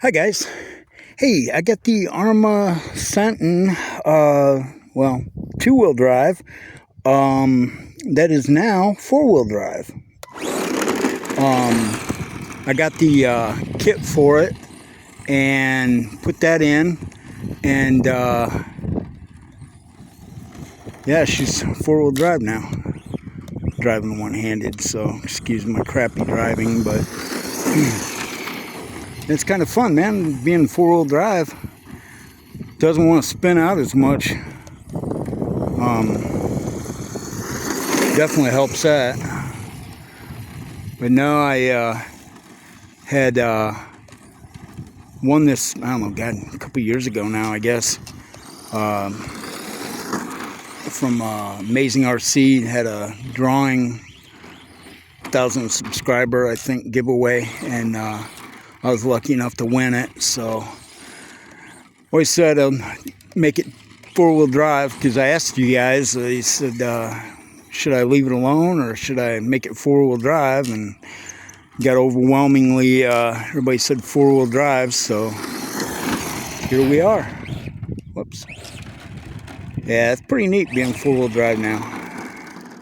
Hi guys. Hey, I got the Arrma Senton, well, two-wheel drive, that is now four-wheel drive. I got the kit for it and put that in, and yeah, she's four-wheel drive now. Driving one-handed, so excuse my crappy driving, but it's kind of fun, man, being four-wheel drive. Doesn't want to spin out as much. Definitely helps that. But no, I had won this, I don't know, God, a couple years ago now, I guess, from Amazing RC. Had a drawing, 1,000 subscriber, I think, giveaway, and I was lucky enough to win it. So always said make it four-wheel drive, because I asked you guys, he said, should I leave it alone or should I make it four-wheel drive? And got overwhelmingly, everybody said four-wheel drive, so here we are. Whoops. Yeah, it's pretty neat being four-wheel drive now.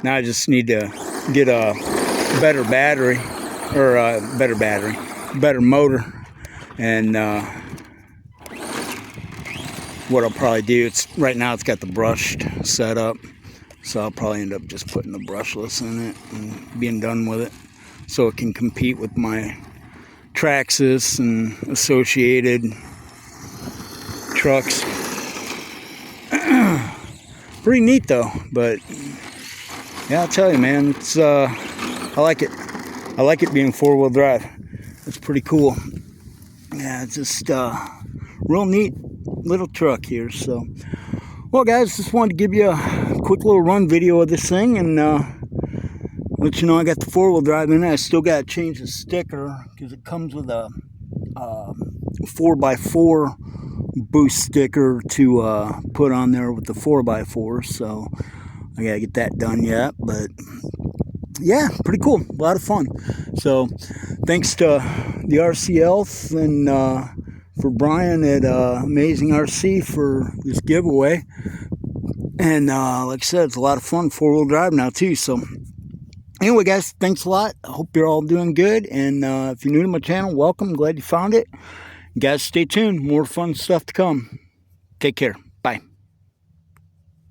Now I just need to get a better battery, or better motor, and what I'll probably do, it's right now it's got the brushed setup, so I'll probably end up just putting the brushless in it and being done with it, so it can compete with my Traxxas and associated trucks. Pretty neat though, but yeah, I'll tell you, man, it's I like it. I like it being four-wheel drive. It's pretty cool. Yeah, it's just real neat little truck here. So, well guys, just wanted to give you a quick little run video of this thing, and let you know I got the four-wheel drive in it. I still got to change the sticker because it comes with a 4x4 boost sticker to put on there with the 4x4, so I gotta get that done yet. But yeah, pretty cool, a lot of fun. So thanks to the RCL and for Brian at Amazing RC for this giveaway. And like I said, it's a lot of fun, four-wheel drive now too. So anyway guys, thanks a lot. I hope you're all doing good, and if you're new to my channel, welcome. Glad you found it. You guys, stay tuned, more fun stuff to come. Take care.